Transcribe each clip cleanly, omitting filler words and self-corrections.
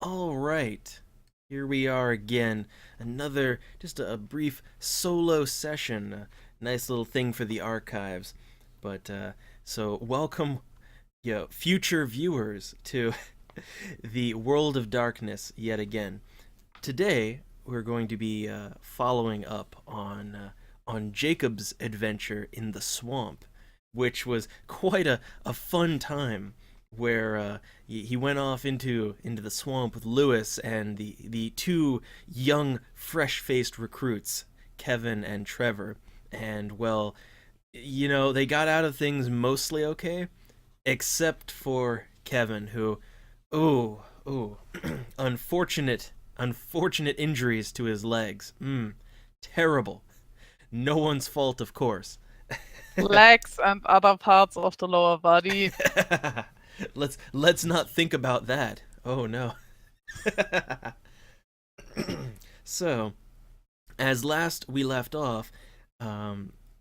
All right. Here we are again. Another, just a brief solo session. A nice little thing for the archives. But, so welcome, future viewers to the World of Darkness yet again. Today, we're going to be following up on Jacob's adventure in the swamp, which was quite a fun time where he went off into the swamp with Lewis and the two young, fresh-faced recruits, Kevin and Trevor. And well, they got out of things mostly okay, except for Kevin, who, oh, unfortunate injuries to his legs. Terrible. No one's fault, of course. Legs and other parts of the lower body. let's not think about that. Oh no. So, as last we left off,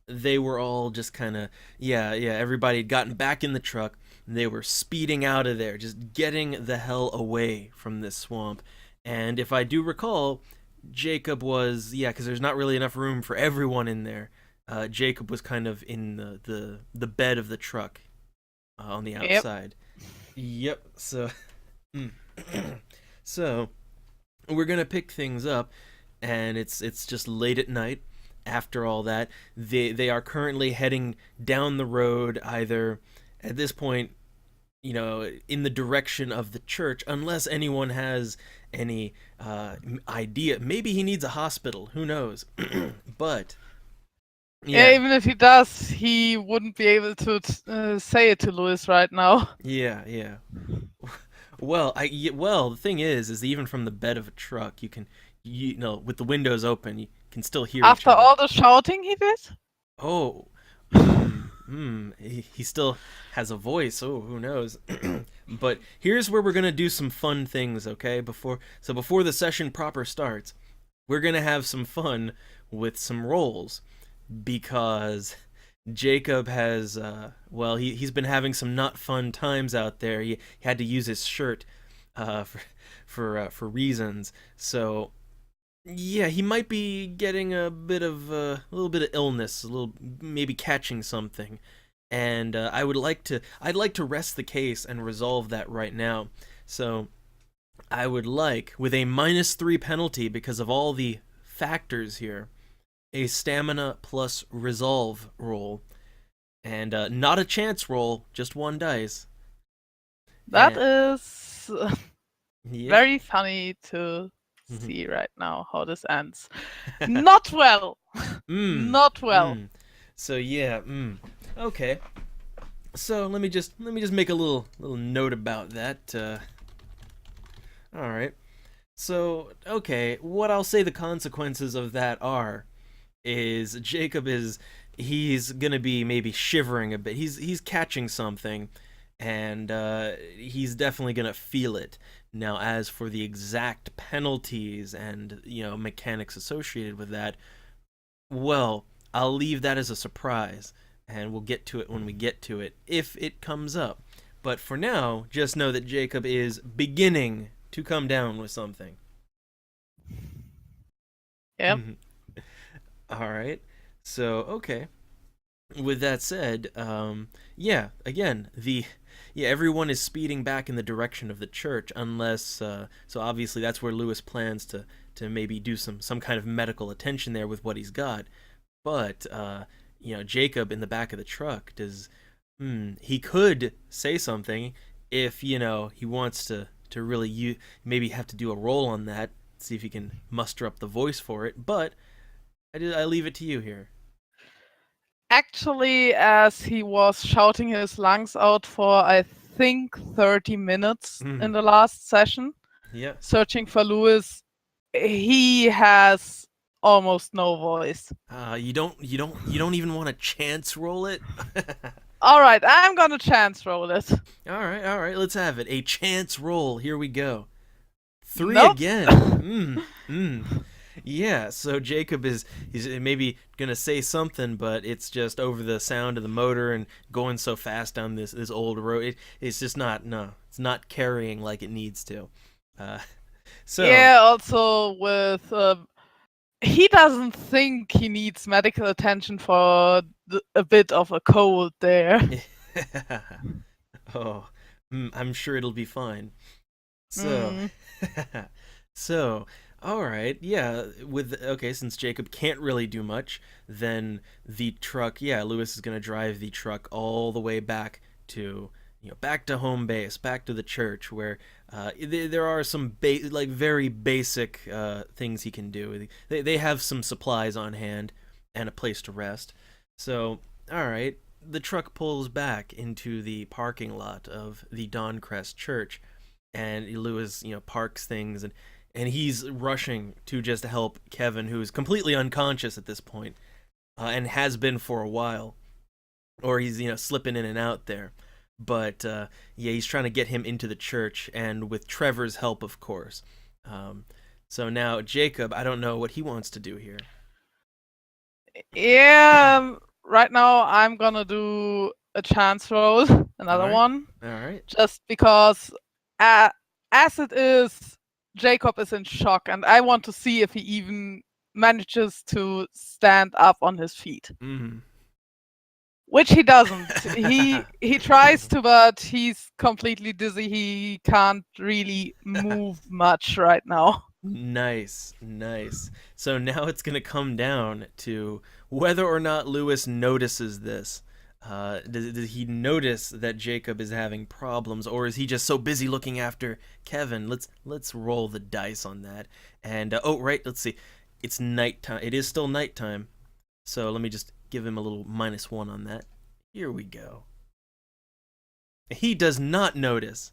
they were all just kind of everybody had gotten back in the truck. And they were speeding out of there, just getting the hell away from this swamp. And if I do recall, Jacob was because there's not really enough room for everyone in there. Jacob was kind of in the bed of the truck on the Yep. outside. Yep. So, so we're gonna pick things up, and it's just late at night. After all that, they are currently heading down the road, either at this point, in the direction of the church, unless anyone has any idea. Maybe he needs a hospital. Who knows? But Yeah, yeah, even if he does, he wouldn't be able to say it to Louis right now. yeah. Well, the thing is even from the bed of a truck, you can, with the windows open, you can still hear each After other. all the shouting he did? Oh, he still has a voice. Oh, who knows? But here's where we're gonna do some fun things, okay? Before the session proper starts, we're gonna have some fun with some rolls because Jacob has he's been having some not fun times out there. He had to use his shirt for reasons. So yeah, he might be getting a little bit of illness, a little maybe catching something. And I'd like to rest the case and resolve that right now. So I would like, with a -3 penalty because of all the factors here, a stamina plus resolve roll, and not a chance roll, just one dice. That And is yep. very funny to see right now how this ends. Not well. mm, Not well. mm. So yeah, okay. So let me just make a little note about that. All right. So okay, what I'll say the consequences of that are is Jacob is he's gonna be maybe shivering a bit. He's catching something, and he's definitely gonna feel it. Now, as for the exact penalties and mechanics associated with that, well, I'll leave that as a surprise, and we'll get to it when we get to it if it comes up. But for now, just know that Jacob is beginning to come down with something. Yep. All right. So, okay. With that said, again, everyone is speeding back in the direction of the church, unless so obviously that's where Lewis plans to maybe do some kind of medical attention there with what he's got. But Jacob in the back of the truck does. He could say something if he wants to really maybe have to do a roll on that, see if he can muster up the voice for it. But I leave it to you here. Actually, as he was shouting his lungs out for, I think, 30 minutes in the last session, Yeah. searching for Louis, he has almost no voice. You don't even want to chance roll it. All right, I'm gonna chance roll it. All right. Let's have it. A chance roll. Here we go. 3 Nope. again. Yeah. So Jacob he's maybe gonna say something, but it's just over the sound of the motor and going so fast down this old road. It's just not, no. It's not carrying like it needs to. Uh, so Yeah, also with he doesn't think he needs medical attention for a bit of a cold there. oh, I'm sure it'll be fine. So, Mm. so, all right, yeah. With okay, since Jacob can't really do much, then the truck, yeah, Lewis is gonna drive the truck all the way back to back to home base, back to the church, where there are some like very basic things he can do. They have some supplies on hand and a place to rest. So, all right, the truck pulls back into the parking lot of the Dancrest Church, and Lewis, parks things, and he's rushing to just help Kevin, who is completely unconscious at this point, and has been for a while, or he's slipping in and out there. But yeah, he's trying to get him into the church, and with Trevor's help, of course. Um, so now Jacob, I don't know what he wants to do here. Yeah, right now I'm gonna do a chance roll, another one. All right. Just because, as it is, Jacob is in shock, and I want to see if he even manages to stand up on his feet. Mm-hmm. Which he doesn't. he tries to, but he's completely dizzy. He can't really move much right now. Nice, nice. So now it's going to come down to whether or not Lewis notices this. Does he notice that Jacob is having problems, or is he just so busy looking after Kevin? Let's roll the dice on that. And oh, right, let's see. It's nighttime. It is still nighttime. So let me just give him a little -1 on that. Here we go. He does not notice.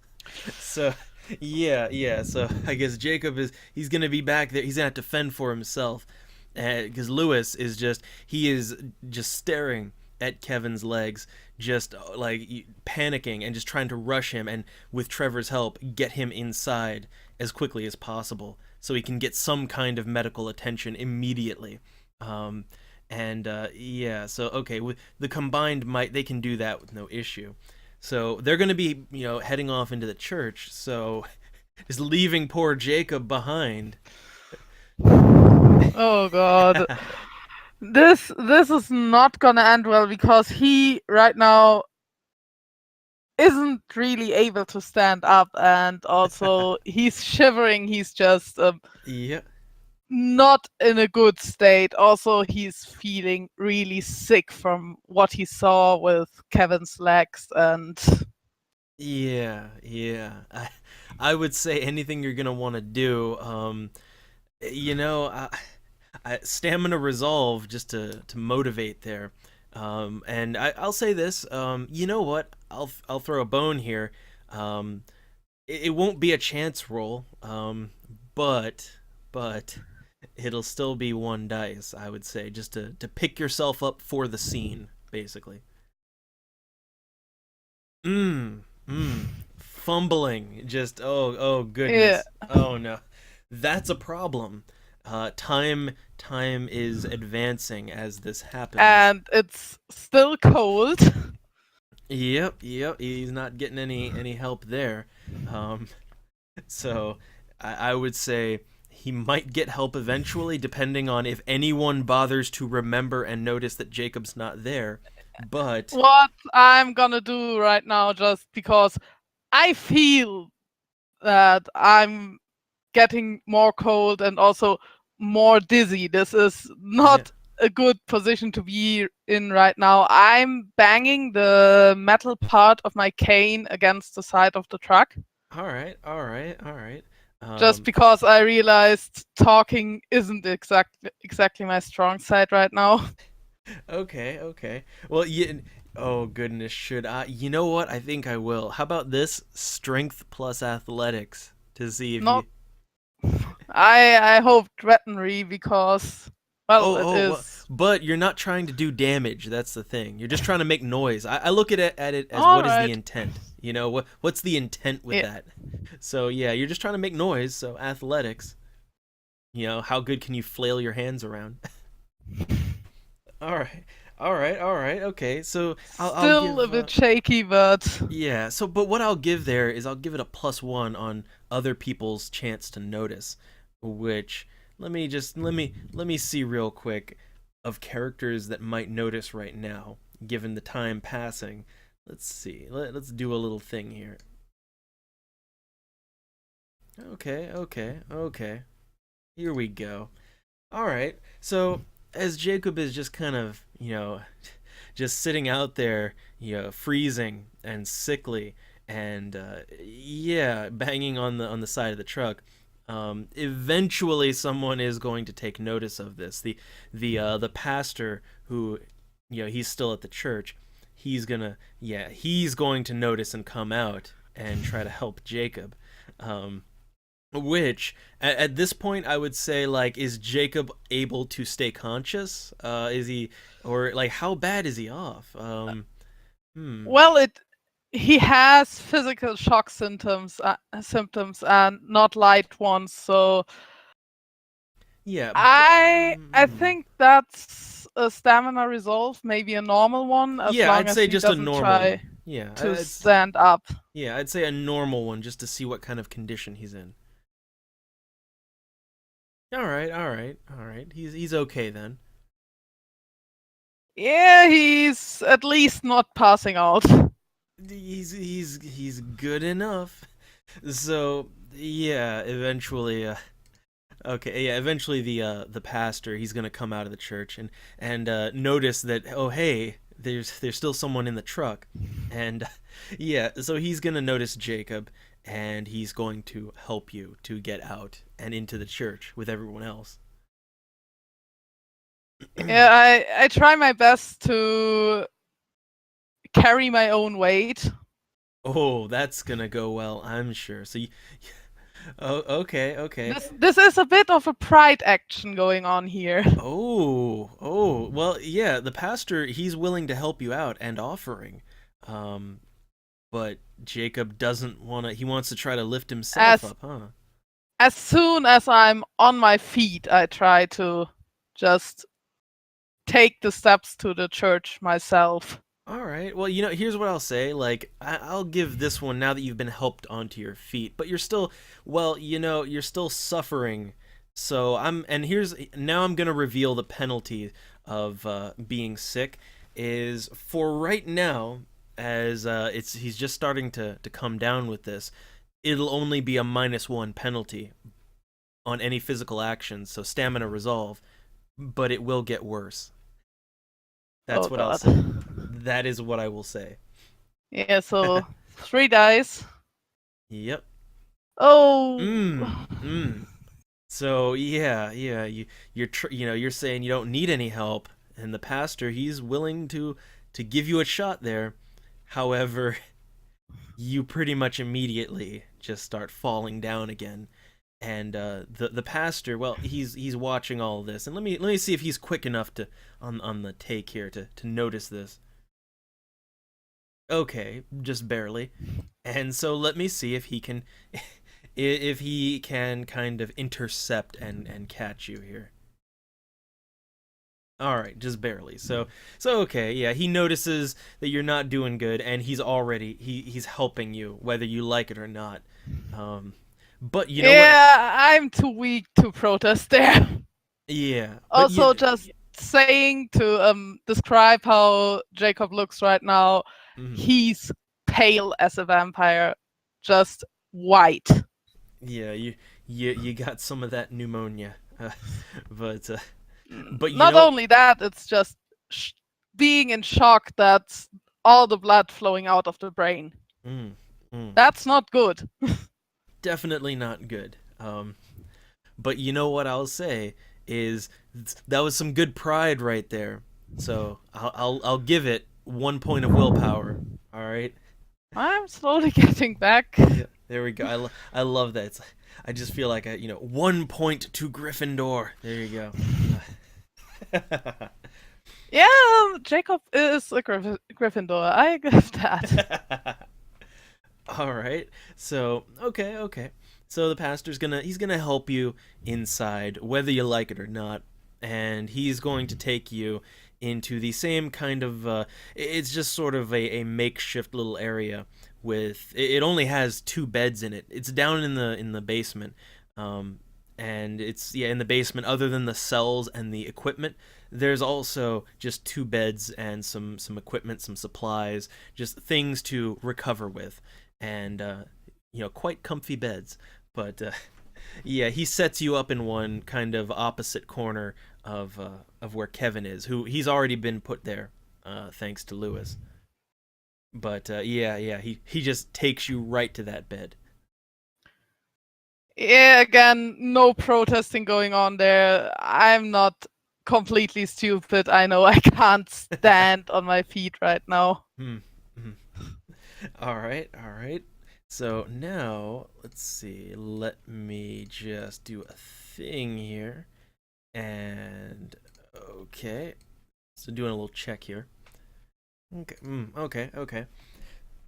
So yeah. So I guess Jacob he's gonna be back there. He's gonna have to fend for himself, because Lewis is just staring at Kevin's legs, just like panicking and just trying to rush him, and with Trevor's help, get him inside as quickly as possible so he can get some kind of medical attention immediately. Um, and yeah, so okay, with the combined might, they can do that with no issue. So they're going to be, heading off into the church. So just leaving poor Jacob behind. Oh god. This is not gonna end well, because he right now isn't really able to stand up, and also he's shivering. He's just Yeah. not in a good state. Also, he's feeling really sick from what he saw with Kevin's legs, and Yeah. I would say anything you're gonna want to do. You know, stamina resolve just to motivate there. And I'll say this. You know what? I'll throw a bone here. Um, it won't be a chance roll. But it'll still be one dice, I would say, just to pick yourself up for the scene, basically. Mm, fumbling. Just oh yeah. goodness. Oh no, that's a problem. Time is advancing as this happens. And it's still cold. Yep. He's not getting any help there. Um, so I would say he might get help eventually, depending on if anyone bothers to remember and notice that Jacob's not there. But What I'm gonna do right now, just because I feel that I'm getting more cold and also more dizzy. This is not a good position to be in right now. I'm banging the metal part of my cane against the side of the truck. all right. Just because I realized talking isn't exactly my strong side right now. Okay. Well, oh goodness, should I? You know what? I think I will. How about this? Strength plus athletics to see if Not. you. I hoped veterinary, because, well, it Oh, is. but you're not trying to do damage. That's the thing. You're just trying to make noise. I look at it as All what is right. the intent. What's the intent with Yeah. that? So yeah, you're just trying to make noise. So athletics. How good can you flail your hands around? All right. all right, okay. So I'll Still a give bit shaky, but yeah. So but what I'll give there is I'll give it a +1 on other people's chance to notice, which let me see real quick of characters that might notice right now, given the time passing. Let's see. Let's do a little thing here. Okay, okay, okay. Here we go. All right. So as Jacob is just kind of, just sitting out there, freezing and sickly, and yeah, banging on the side of the truck. Eventually, someone is going to take notice of this. The pastor who, he's still at the church. He's going to notice and come out and try to help Jacob. Um, which at this point I would say, like, is Jacob able to stay conscious? Is he, or like how bad is he off? Hmm. well, it he has physical shock symptoms and not light ones. So Yeah. I think that's a stamina resolve, maybe a normal one, as Yeah, long I'd as say he just a doesn't normal try one. Yeah, to stand up. yeah, I'd say a normal one just to see what kind of condition he's in. All right, all right, all right. He's okay then. Yeah, he's at least not passing out. He's good enough. So yeah, eventually, okay, yeah. Eventually, the pastor, he's gonna come out of the church and notice that, oh hey, there's still someone in the truck, and yeah, so he's gonna notice Jacob, and he's going to help you to get out and into the church with everyone else. Yeah, I try my best to carry my own weight. Oh, that's gonna go well, I'm sure. So, oh, okay, okay. This is a bit of a pride action going on here. Oh, well, yeah, the pastor, he's willing to help you out and offering. Um, but Jacob doesn't want to, he wants to try to lift himself As up, huh? as soon as I'm on my feet, I try to just take the steps to the church myself. All right. Well, here's what I'll say. Like, I'll give this one now that you've been helped onto your feet, but you're still, well, you're still suffering. So and here's, now I'm gonna reveal the penalty of being sick is for right now, as he's just starting to come down with this. It'll only be a -1 penalty on any physical actions, so stamina resolve, but it will get worse. Oh That's what I'll god. say. That is what I will say. Yeah, so 3 dice. Yep. Oh. Mm. So yeah, you're saying you don't need any help, and the pastor, he's willing to give you a shot there. However, you pretty much immediately just start falling down again. And the pastor, well, he's watching all of this, and let me see if he's quick enough to on the take here to notice this. Okay, just barely. And so let me see if he can if he can kind of intercept and catch you here. All right, just barely. So okay, yeah, he notices that you're not doing good, and he's helping you whether you like it or not. Um, but you know what? Yeah, I'm too weak to protest there. Yeah, but Also, just saying to describe how Jacob looks right now, mhm. he's pale as a vampire, just white. Yeah, you got some of that pneumonia, but but Not only that, it's just being in shock that all the blood flowing out of the brain. mm, mm, That's not good. definitely not good. But you know what I'll say is that was some good pride right there. So I'll give it 1 point of willpower. All right. I'm slowly getting back. Yeah, there we go. I love that. I just feel like 1 point to Gryffindor. There you go. Yeah, Jacob is a Gryffindor. I give that. All right. So, okay. So the pastor's he's gonna help you inside, whether you like it or not, and he's going to take you into the same kind of it's just sort of a makeshift little area with it only has two beds in it. It's down in the basement. Um, and it's in the basement other than the cells and the equipment. There's also just two beds and some equipment, some supplies, just things to recover with. And quite comfy beds. But yeah, he sets you up in one kind of opposite corner of where Kevin is, who he's already been put there, thanks to Lewis. But yeah, he just takes you right to that bed. Yeah, again, no protesting going on there. I'm not completely stupid. I know I can't stand on my feet right now. Hmm. hmm. All right, all right. So now let's see. Let me just do a thing here, and okay. So doing a little check here. Okay. Okay.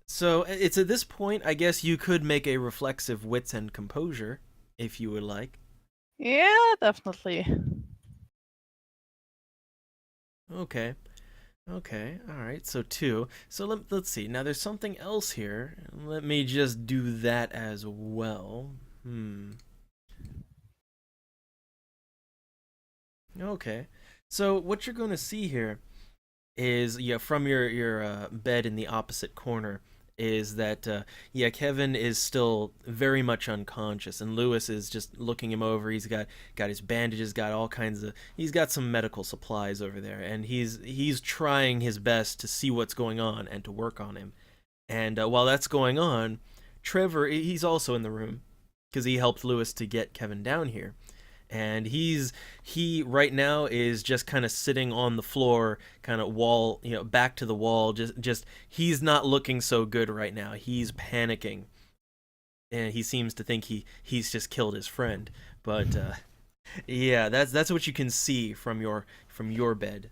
So it's at this point, I guess you could make a reflexive wits and composure, if you would like. Yeah, definitely. Okay. Okay. All right. So two. So let's see. Now there's something else here. Let me just do that as well. Okay. So what you're going to see here is from your bed in the opposite corner is that Kevin is still very much unconscious and Lewis is just looking him over. He's got his bandages, got all kinds of he's got some medical supplies over there, and he's trying his best to see what's going on and to work on him. And while that's going on, Trevor, he's also in the room because he helped Lewis to get Kevin down here, and he right now is just kind of sitting on the floor, kind of wall, back to the wall. Just he's not looking so good right now. He's panicking, and he seems to think he's just killed his friend. But yeah, that's what you can see from your bed.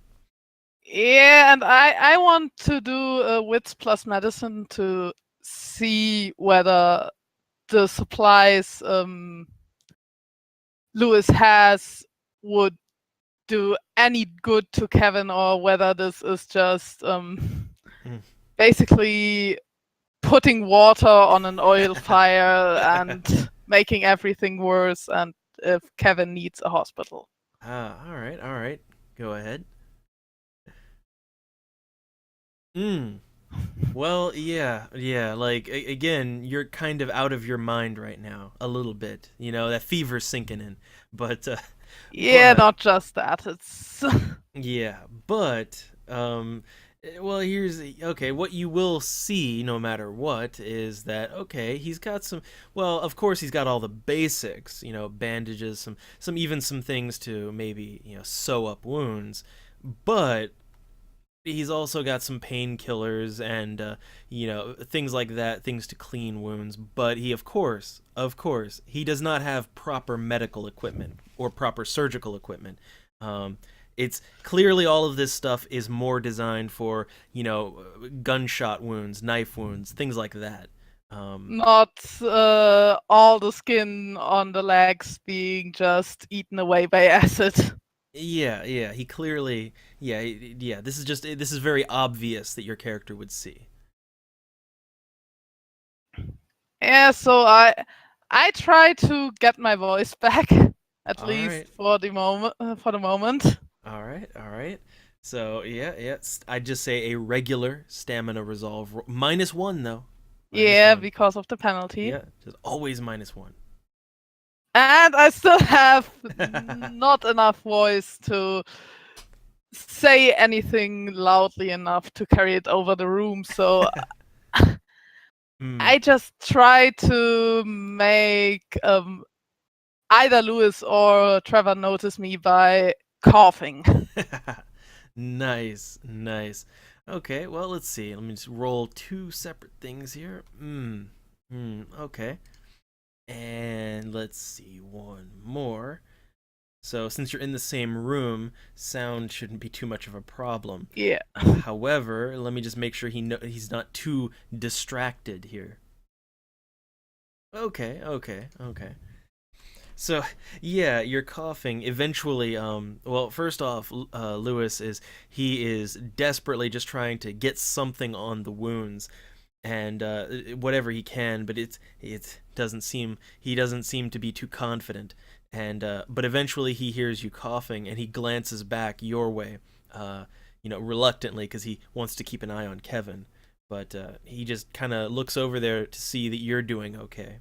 Yeah, and I want to do a wits plus medicine to see whether the supplies Lewis has would do any good to Kevin, or whether this is just basically putting water on an oil fire and making everything worse, and if Kevin needs a hospital. All right. Go ahead. Well, yeah. Like again, you're kind of out of your mind right now, a little bit. That fever's sinking in, but yeah, but not just that. It's yeah, but well, here's okay. What you will see, no matter what, is that okay? He's got some. Well, of course, he's got all the basics. Bandages, some things to maybe sew up wounds, but he's also got some painkillers and things like that, things to clean wounds. But he, of course, he does not have proper medical equipment or proper surgical equipment. It's clearly all of this stuff is more designed for gunshot wounds, knife wounds, things like that. not all the skin on the legs being just eaten away by acid. Yeah. He clearly, yeah. This is very obvious that your character would see. Yeah, so I try to get my voice back, at All least right. for the moment. All right. So yeah. I'd just say a regular stamina resolve -1 though. Yeah, -1. because of the penalty. Yeah, just always -1. And I still have not enough voice to say anything loudly enough to carry it over the room, so I just try to make either Lewis or Trevor notice me by coughing. Nice. Okay, well, let's see. Let me just roll two separate things here. Okay. And let's see, one more. So since you're in the same room, sound shouldn't be too much of a problem. Yeah. However, let me just make sure he's not too distracted here. Okay. So yeah, you're coughing. Eventually, well, first off, Lewis he is desperately just trying to get something on the wounds, and whatever he can, but it doesn't seem he doesn't seem to be too confident, and but eventually he hears you coughing, and he glances back your way, reluctantly because he wants to keep an eye on Kevin, but he just kind of looks over there to see that you're doing okay.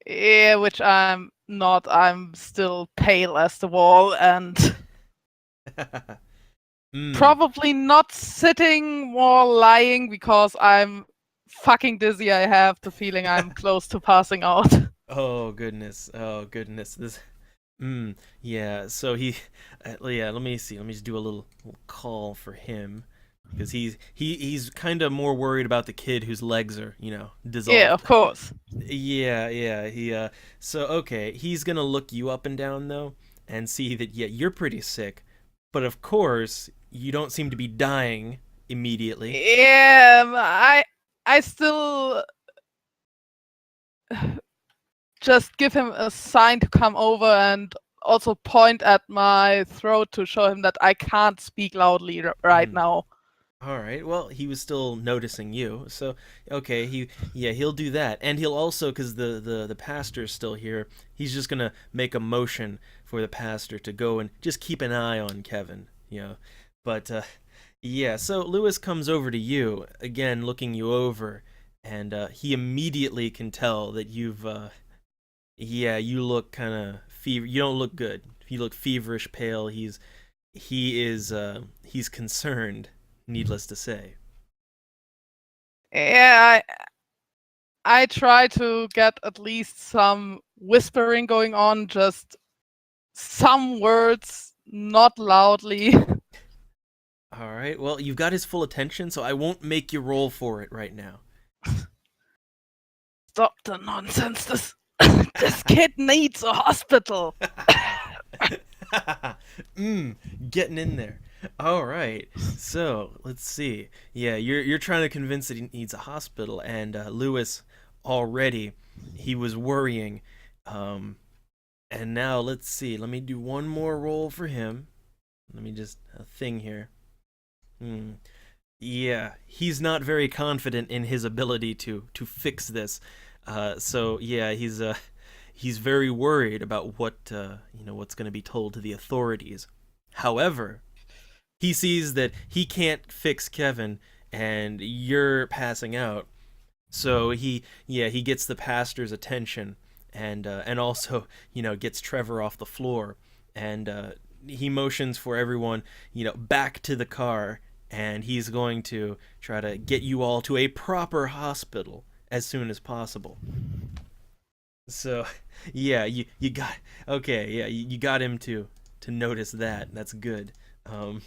Yeah, which I'm not. I'm still pale as the wall and Mm. probably not sitting, more lying because I'm fucking dizzy. I have the feeling I'm close to passing out. Oh goodness. Oh goodness. This. Yeah. So yeah. Let me see. Let me just do a little call for him because he's kind of more worried about the kid whose legs are Yeah, of dissolved. course. Yeah. Yeah. So okay. He's gonna look you up and down though and see that yeah you're pretty sick, but of course you don't seem to be dying immediately. Yeah, I still just give him a sign to come over and also point at my throat to show him that I can't speak loudly right Hmm. now. All right. Well, he was still noticing you, so okay. He'll do that, and he'll also because the pastor's still here. He's just gonna make a motion for the pastor to go and just keep an eye on Kevin. But yeah. So Lewis comes over to you again, looking you over, and he immediately can tell that yeah, you look kind of fever. You don't look good. You look feverish, pale. He's concerned, needless to say. Yeah, I try to get at least some whispering going on, just some words, not loudly. All right. Well, you've got his full attention, so I won't make you roll for it right now. Stop the nonsense. This kid needs a hospital. Getting in there. All right. So let's see. Yeah, you're trying to convince that he needs a hospital, and Lewis already he was worrying. Um, and now let's see. Let me do one more roll for him. Let me just a thing here. Hmm. Yeah, he's not very confident in his ability to fix this. So yeah, he's very worried about what's going to be told to the authorities. However, he sees that he can't fix Kevin, and you're passing out. So he gets the pastor's attention, and also gets Trevor off the floor, and he motions for everyone back to the car, and he's going to try to get you all to a proper hospital as soon as possible. So yeah, you got okay, yeah, you got him to notice that. That's good. Um,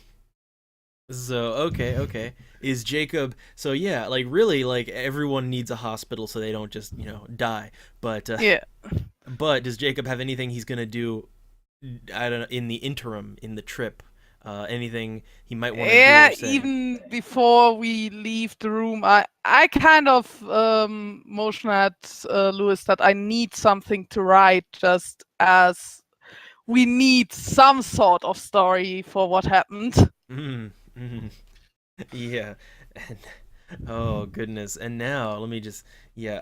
so okay. Is Jacob so yeah, like really like everyone needs a hospital so they don't just, die. But Yeah. but does Jacob have anything he's going to do I don't know in the interim in the trip? Anything he might want to do or Yeah, say? even before we leave the room, I kind of motion at Lewis that I need something to write, just as we need some sort of story for what happened. Mm, mm, yeah. And oh goodness. And now let me just yeah,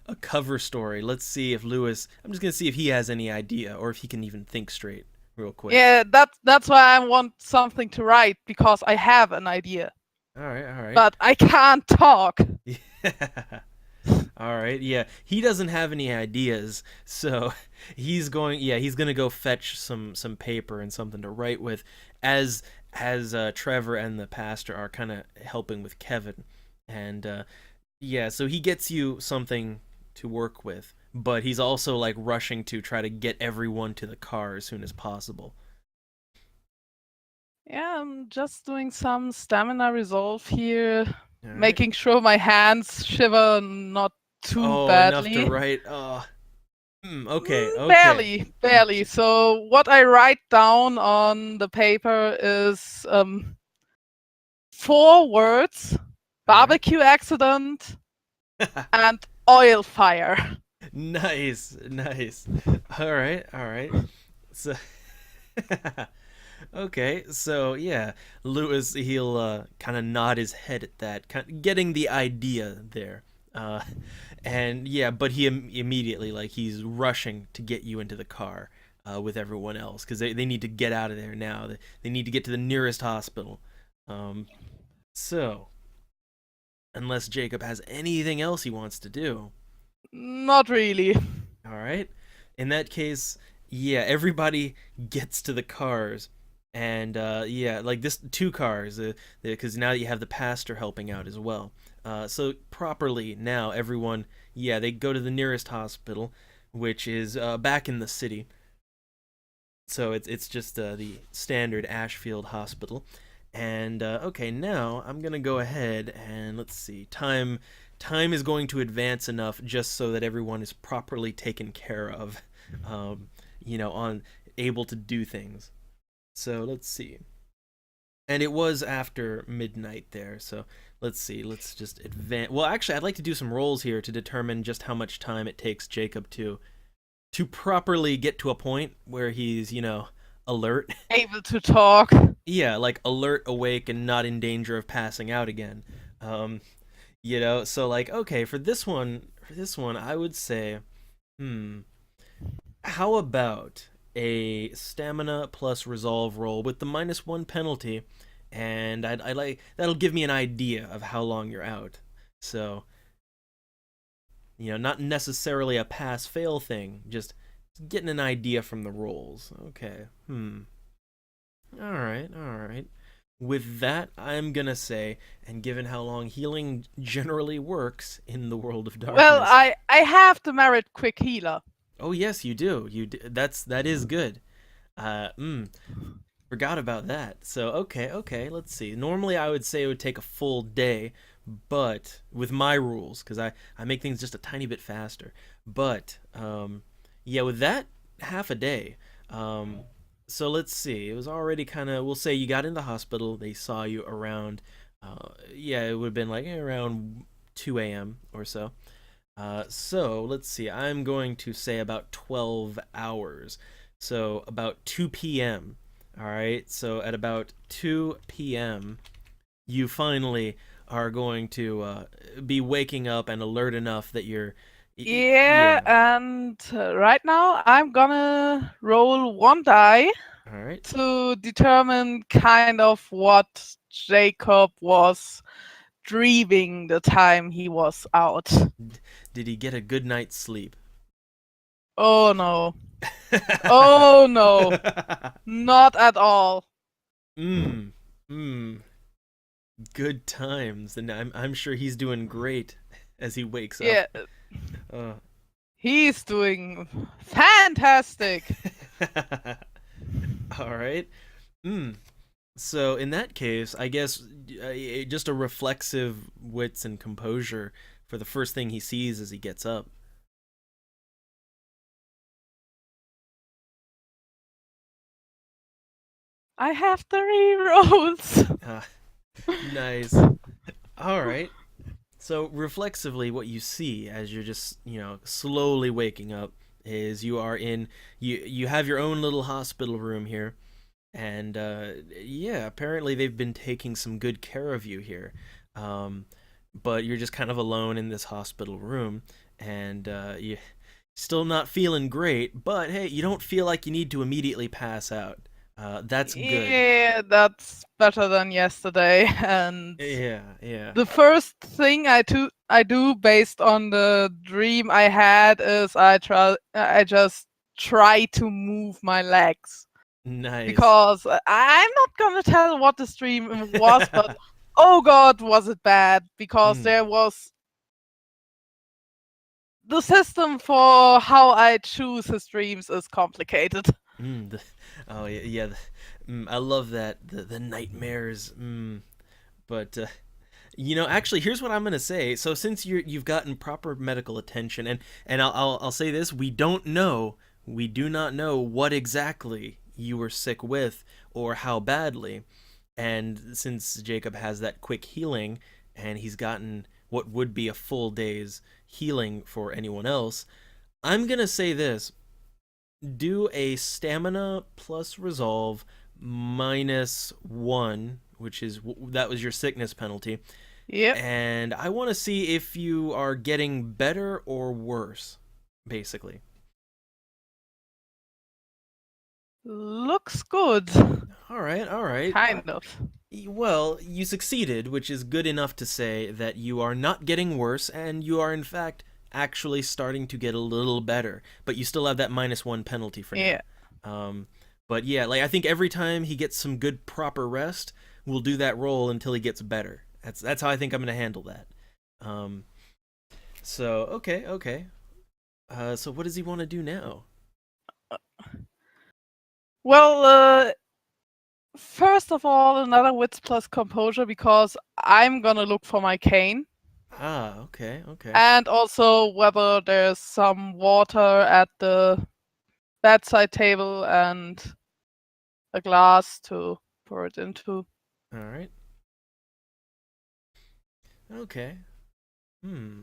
a cover story. Let's see if Lewis I'm just going to see if he has any idea or if he can even think straight real quick. Yeah, that's why I want something to write, because I have an idea, All right. but I can't talk. Yeah. All right. Yeah, he doesn't have any ideas, so he's going to go fetch some paper and something to write with as Trevor and the pastor are kind of helping with Kevin. And yeah, so he gets you something to work with, but he's also like rushing to try to get everyone to the car as soon as possible. Yeah, I'm just doing some stamina resolve here, All right. making sure my hands shiver not too Oh, enough to badly. write. Okay. Okay. Barely, barely. So what I write down on the paper is 4 words: All right. barbecue accident and oil fire. Nice, nice. All right, all right. So, okay, so yeah, Lewis, he'll kind of nod his head at that, getting the idea there. Uh, and yeah, but he immediately, like, he's rushing to get you into the car with everyone else because they need to get out of there now. They need to get to the nearest hospital. Um, so, unless Jacob has anything else he wants to do. Not really. All right. In that case, yeah, everybody gets to the cars, and yeah, like this two cars, because now you have the pastor helping out as well. So properly now, everyone, yeah, they go to the nearest hospital, which is back in the city. So it's just the standard Ashfield Hospital. And okay, now I'm gonna go ahead and let's see. Time is going to advance enough just so that everyone is properly taken care of, um, on able to do things. So let's see. And it was after midnight there, so let's see. Let's just advance. Well, actually, I'd like to do some rolls here to determine just how much time it takes Jacob to properly get to a point where he's, alert. Able to talk. Yeah, like alert, awake, and not in danger of passing out again. Um, so like, okay, for this one, I would say, hmm, how about a stamina plus resolve roll with the -1 penalty, and I like that'll give me an idea of how long you're out. So, not necessarily a pass fail thing, just getting an idea from the rolls. Okay. All right, all right. With that, I'm gonna say, and given how long healing generally works in the world of Well, darkness, I have the merit quick healer. oh yes, you do. That is good. Uh, mm, Forgot about that. So okay, okay. Let's see. Normally, I would say it would take a full day, but with my rules, because I make things just a tiny bit faster. But yeah, with that, half a day. Um, so let's see. It was already kind of. We'll say you got in the hospital. They saw you around. Yeah, it would have been like around 2 a.m. or so. So let's see. I'm going to say about 12 hours. So about 2 p.m. All right. So at about 2 p.m., you finally are going to be waking up and alert enough that you're. Yeah, Yeah. and right now I'm gonna roll one die All right. to determine kind of what Jacob was dreaming the time he was out. Did he get a good night's sleep? Oh no. Oh no. Not at all. Mmm. Mmm. Good times, and I'm sure he's doing great as he wakes up. Yeah, Uh, he's doing fantastic. all right. Mm. So in that case, I guess just a reflexive wits and composure for the first thing he sees as he gets up. I have the rerolls. Ah, nice. All right. So reflexively, what you see as you're just slowly waking up is you have your own little hospital room here, and yeah, apparently they've been taking some good care of you here. Um, but you're just kind of alone in this hospital room, and you still not feeling great. But hey, you don't feel like you need to immediately pass out. That's good. Yeah, that's better than yesterday. And Yeah, yeah. the first thing I do based on the dream I had is I just try to move my legs Nice. because I'm not gonna tell what the stream was, but oh god, was it bad because Mm, there was the system for how I choose his streams is complicated. oh yeah, yeah. I love that the nightmares. But actually, here's what I'm gonna say. So since you've gotten proper medical attention, and I'll say this: we do not know what exactly you were sick with or how badly. And since Jacob has that quick healing, and he's gotten what would be a full day's healing for anyone else, I'm gonna say this: do a stamina plus resolve -1, which is that was your sickness penalty, Yep. and I want to see if you are getting better or worse, basically. Looks good. All right, all right. Kind of. Well, you succeeded, which is good enough to say that you are not getting worse, and you are in fact actually starting to get a little better. But you still have that -1 penalty for now. Yeah. Um, but yeah, like I think every time he gets some good proper rest, we'll do that roll until he gets better. That's how I think I'm gonna handle that. Um, so okay, okay. So what does he want to do now? Well, first of all, another wits plus composure because I'm gonna look for my cane. Ah, okay, okay. And also whether there's some water at the bedside table and a glass to pour it into. All right. Okay. Hmm.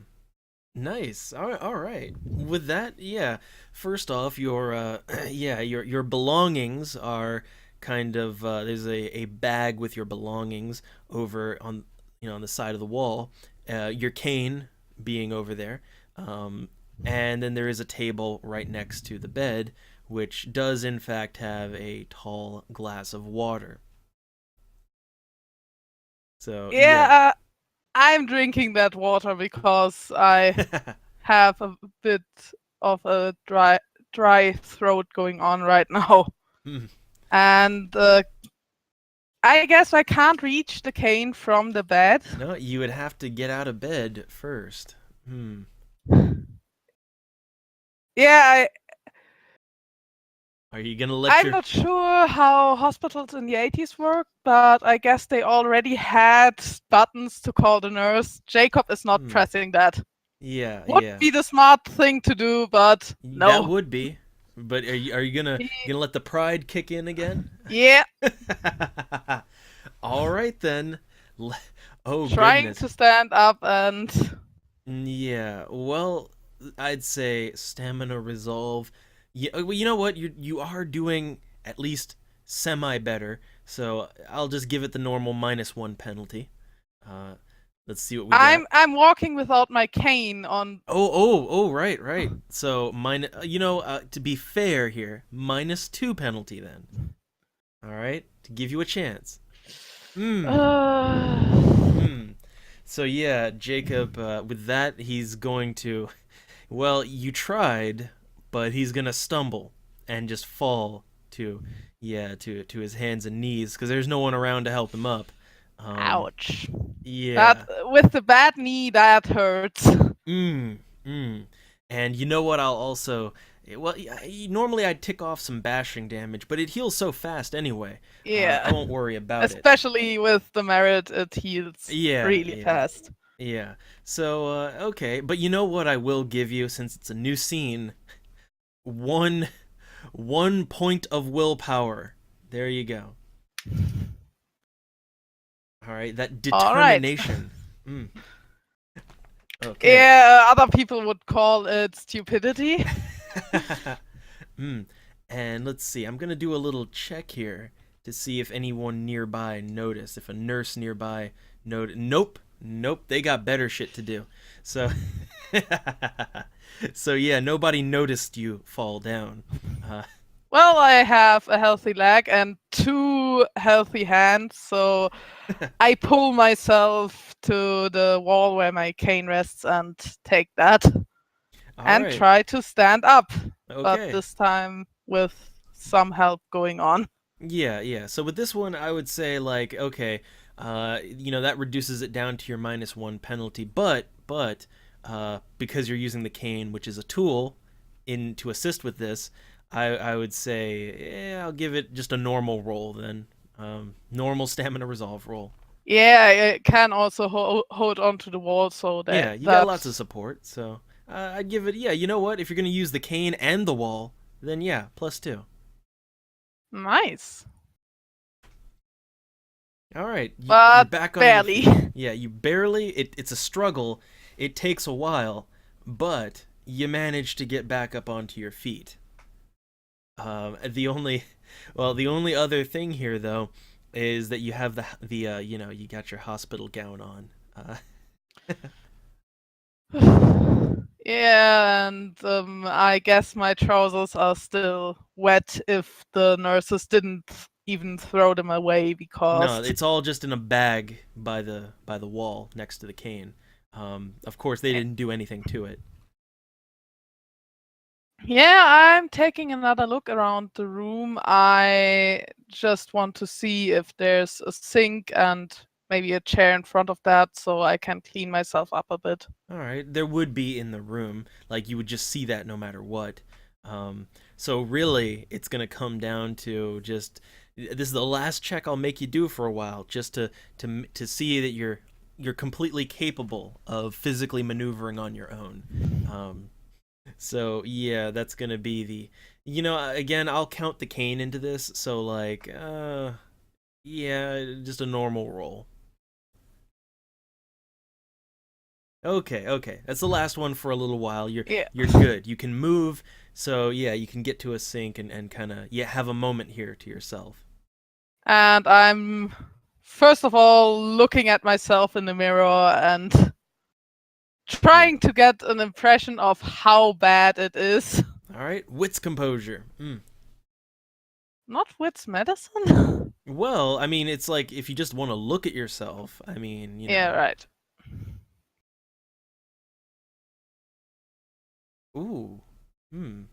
Nice. All right. With that, yeah. First off, your yeah, your belongings are kind of there's a bag with your belongings over on on the side of the wall. Your cane being over there. Um and then there is a table right next to the bed which does in fact have a tall glass of water. So, yeah. Yeah, I'm drinking that water because I have a bit of a dry throat going on right now. Hmm. And I guess I can't reach the cane from the bed. No, you would have to get out of bed first. Hmm. Yeah, Are you gonna let I'm your not sure how hospitals in the 80s work, but I guess they already had buttons to call the nurse. Jacob is not Hmm. pressing that. Yeah, Would yeah. be the smart thing to do, but That no. would be. But are you gonna let the pride kick in again? Yeah, All right then. Oh trying goodness. to stand up and Yeah. Well, I'd say stamina resolve. Yeah. Well, you know what? You are doing at least semi better. So I'll just give it the normal -1 penalty. Uh, let's see what we got. I'm walking without my cane on. Oh, right, right. So to be fair here, -2 penalty then. All right, to give you a chance. Hmm. Hmm. So yeah, Jacob. With that, he's going to. Well, you tried, but he's gonna stumble and just fall to, yeah, to his hands and knees because there's no one around to help him up. Ouch. That Yeah. with the bad knee that hurts. Mm, mm. And you know what? I'll also. Well, normally I'd tick off some bashing damage, but it heals so fast anyway. I Yeah. won't worry about it. Especially with the merit, it heals Yeah, really yeah, fast. yeah. So, okay. But you know what I will give you, since it's a new scene? One, 1 point of willpower. There you go. All right, that All right. determination. Mm. Okay. Yeah, other people would call it stupidity. Mm. And let's see. I'm gonna do a little check here to see if anyone nearby noticed. If a nurse nearby noticed. Nope. Nope. They got better shit to do. So. So yeah, nobody noticed you fall down. Well, I have a healthy leg and 2 healthy hands, so I pull myself to the wall where my cane rests and take that All and right. try to stand up, but Okay. this time with some help going on. Yeah, yeah. So with this one, I would say like, okay, that reduces it down to your -1 penalty, but because you're using the cane, which is a tool, in to assist with this, I would say, I'll give it just a normal roll then, normal stamina resolve roll. Yeah, it can also hold on to the wall so Yeah, that you got lots of that's support, so I'd give it. Yeah, you know what? If you're gonna use the cane and the wall, then yeah, +2. nice. All right, you're But back on your barely. feet. Yeah, you barely. It's a struggle. It takes a while, but you manage to get back up onto your feet. The only, well, the only other thing here though is that you have the you know, you got your hospital gown on. Yeah, and I guess my trousers are still wet if the nurses didn't even throw them away No, because it's all just in a bag by the wall next to the cane. Of course, they didn't do anything to it. yeah, I'm taking another look around the room. I just want to see if there's a sink and maybe a chair in front of that so I can clean myself up a bit. All right, there would be in the room, like you would just see that no matter what. So really, it's gonna come down to just this is the last check I'll make you do for a while, just to see that you're completely capable of physically maneuvering on your own. So yeah, that's gonna be the, you know, again, I'll count the cane into this. So like, yeah, just a normal roll. Okay, okay. That's the last one for a little while. Yeah. You're good. You can move. So yeah, you can get to a sink and kind of yeah, have a moment here to yourself. And I'm first of all looking at myself in the mirror and Yeah. trying to get an impression of how bad it is. All right. Wits composure. Not wits medicine? Well, I mean, it's like if you just want to look at yourself, I mean, you Yeah, know. right. Ooh. Hmm.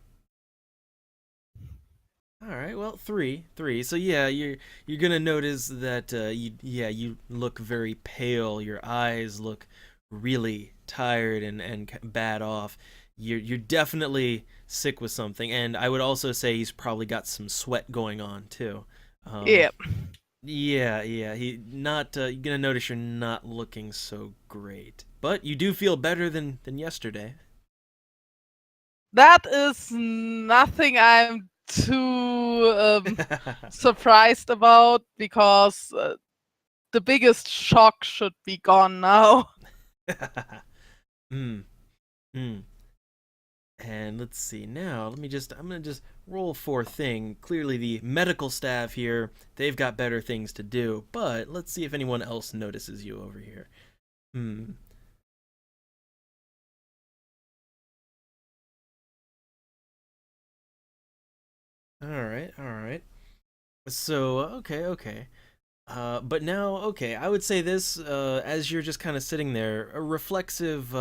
All right. Well, three. So yeah, you're gonna notice that you look very pale. Your eyes look really tired and bad off. You're definitely sick with something, and I would also say he's probably got some sweat going on too. Um, Yeah. yeah. He not. You're gonna notice you're not looking so great, but you do feel better than yesterday. That is nothing I'm too surprised about because the biggest shock should be gone now. Hmm. Hmm. And let's see now. I'm gonna just roll for thing. Clearly, the medical staff here, they've got better things to do. But let's see if anyone else notices you over here. Hmm. All right. So, okay. But now, okay, I would say this, as you're just kind of sitting there, a reflexive,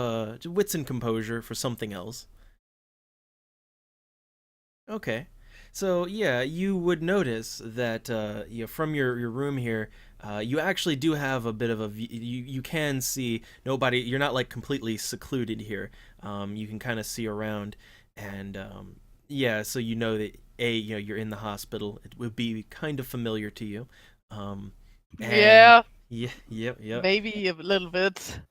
wits and composure for something else. Okay. So yeah, you would notice that you know, from your room here, you actually do have a bit of a you can see nobody. You're not like completely secluded here. You can kind of see around, and yeah, so you know that you know you're in the hospital. It would be kind of familiar to you, um, and Yeah, yeah, yep. maybe a little bit.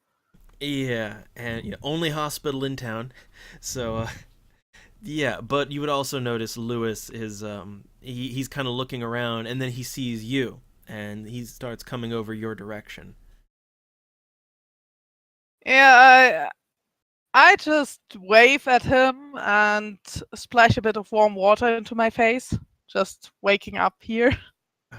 Yeah, and you know, only hospital in town, so yeah, but you would also notice Lewis is he's kind of looking around and then he sees you and he starts coming over your direction. Yeah, I just wave at him and splash a bit of warm water into my face. Just waking up here.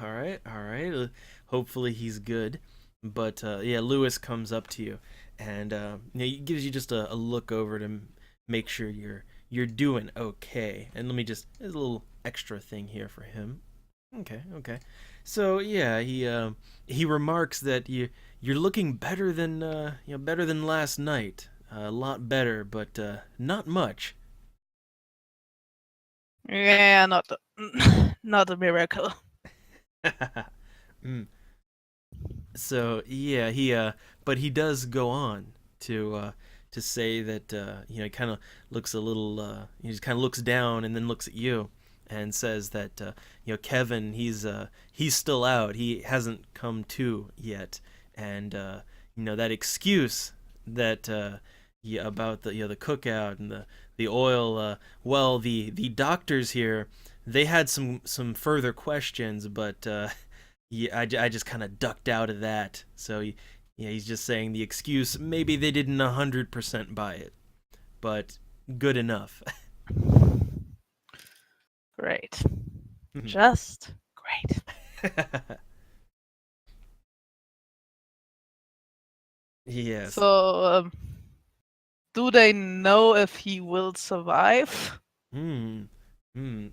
All right. Hopefully he's good. But yeah, Lewis comes up to you and you know, he gives you just a look over to make sure you're doing okay. And let me just there's a little extra thing here for him. Okay. So yeah, he remarks that you're looking better than you know better than last night. A lot better, but not much. Yeah, not not a miracle. mm. So yeah, he but he does go on to say that you know he kind of looks a little he just kind of looks down and then looks at you and says that you know Kevin he's still out. He hasn't come to yet, and you know that excuse that yeah, about the you know the cookout and the oil. Well, the doctors here they had some further questions, but yeah, I just kind of ducked out of that. So yeah, he's just saying the excuse. Maybe they didn't 100% buy it, but good enough. Great. Just great. Yes. So, do they know if he will survive? Hmm. Hmm.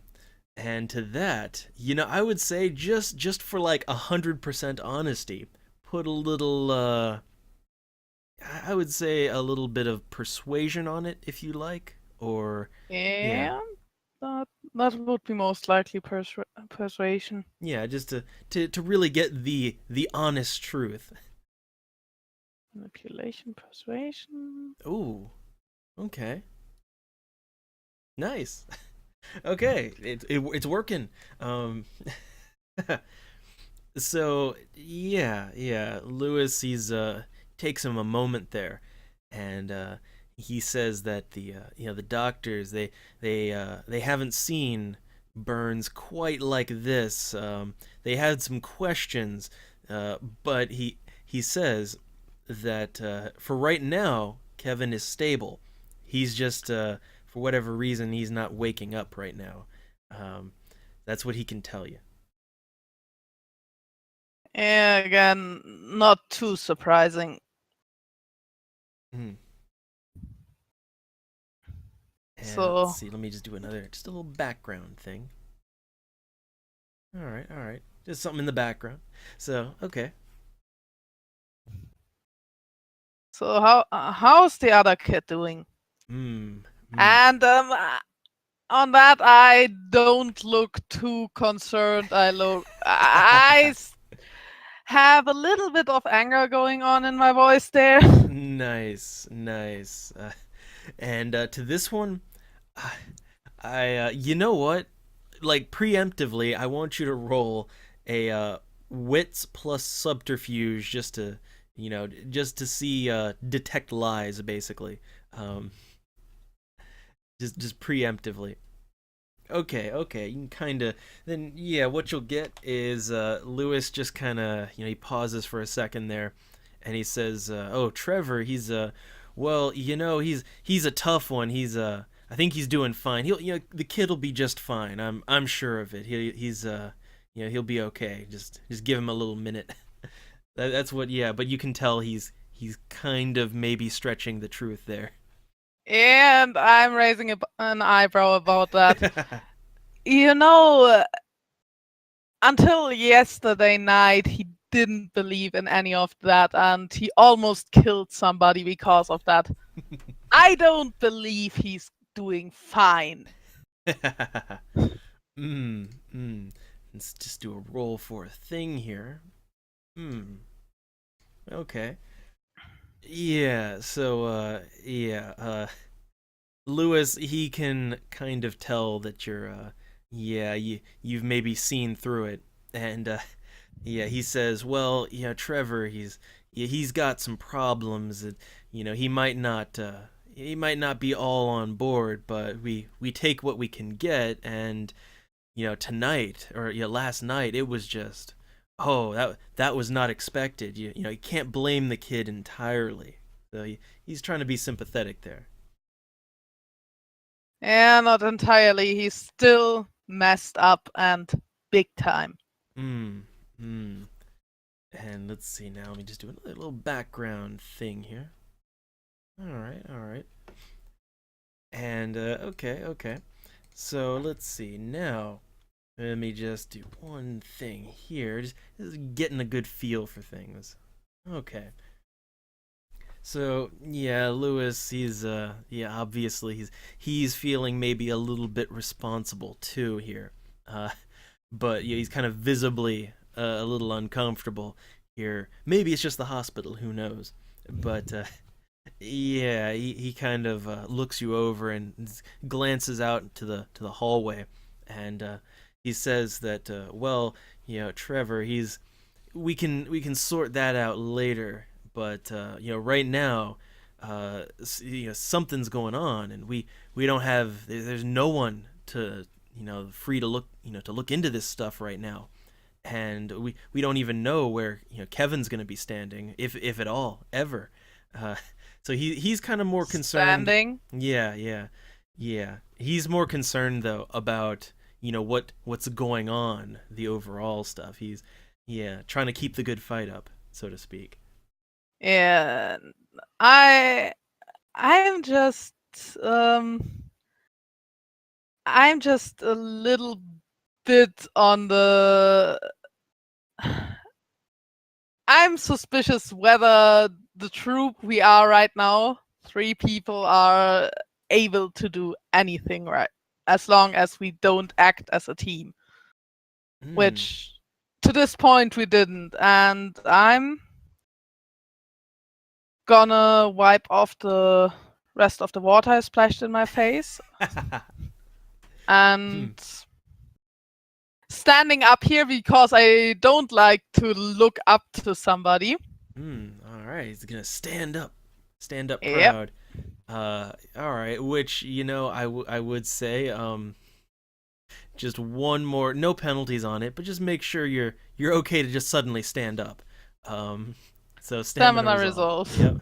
And to that, I would say just for like 100% honesty, put a little I would say a little bit of persuasion on it if you like, or yeah. Yeah, that would be most likely persuasion. Yeah, just to really get the honest truth. Manipulation, persuasion. Ooh, okay. Nice. Okay, it's working. Um so yeah, Lewis he's takes him a moment there, and he says that the doctors they haven't seen Burns quite like this. They had some questions, but he says that for right now Kevin is stable. He's just for whatever reason he's not waking up right now. Um, that's what he can tell you. Yeah, again, not too surprising. Mm. And let's So, see, let me just do just a little background thing. All right. Just something in the background. So, okay. how's the other kid doing? Hmm. Hmm. And on that, I don't look too concerned. I have a little bit of anger going on in my voice there. Nice, nice. And to this one, you know what? Like preemptively, I want you to roll a wits plus subterfuge just to, just to see detect lies, basically. Um, just preemptively. Okay. You can kind of then yeah. What you'll get is Lewis just kind of he pauses for a second there, and he says, "Oh, Trevor, well, he's a tough one. I think he's doing fine. The kid will be just fine. I'm sure of it. He'll be okay. Just give him a little minute. That's what. Yeah, but you can tell he's kind of maybe stretching the truth there. And I'm raising an eyebrow about that. You know, until yesterday night, he didn't believe in any of that, and he almost killed somebody because of that. I don't believe he's doing fine. Hmm. Let's just do a roll for a thing here. Hmm. Okay. Yeah. So, Lewis, he can kind of tell that you've maybe seen through it, and yeah, he says, well, Trevor, he's got some problems. That, he might not be all on board, but we take what we can get, and tonight or last night it was just oh that was not expected. You can't blame the kid entirely. So he's trying to be sympathetic there. Yeah, not entirely. He's still messed up and big time. Hmm. Hmm. And let's see now. Let me just do a little background thing here. All right. And okay. So let's see now. Let me just do one thing here. Just getting a good feel for things. Okay. So yeah, Lewis, obviously he's feeling maybe a little bit responsible too here, uh, but yeah, he's kind of visibly a little uncomfortable here. Maybe it's just the hospital, who knows? But yeah, he kind of looks you over and glances out to the hallway, and he says that well, Trevor, we can sort that out later, but right now something's going on, and we don't have there's no one to free to look into this stuff right now, and we don't even know where Kevin's going to be standing, if at all, ever. uh, so he's kind of more concerned. Standing. Yeah. Yeah, he's more concerned though about what's going on, the overall stuff. He's yeah trying to keep the good fight up, so to speak. And I I'm just um I'm just a little bit on the I'm suspicious whether the troop we are right now, 3 people, are able to do anything right as long as we don't act as a team, Hmm. which to this point we didn't. And I'm gonna wipe off the rest of the water I splashed in my face Hmm. and standing up here because I don't like to look up to somebody. Hmm. All right, he's gonna stand up Yep. proud. All right, which I would say just one more, no penalties on it, but just make sure you're okay to just suddenly stand up. Um, so stamina Stamina resolve. resolve. Yep.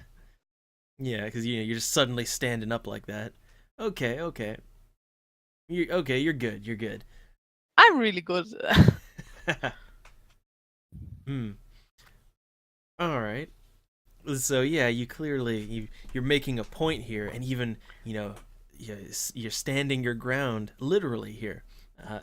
Yeah, because you're just suddenly standing up like that. Okay, okay. You okay? You're good. You're good. I'm really good. Hmm. All right. So yeah, you clearly you're making a point here, and even you're standing your ground literally here. Uh,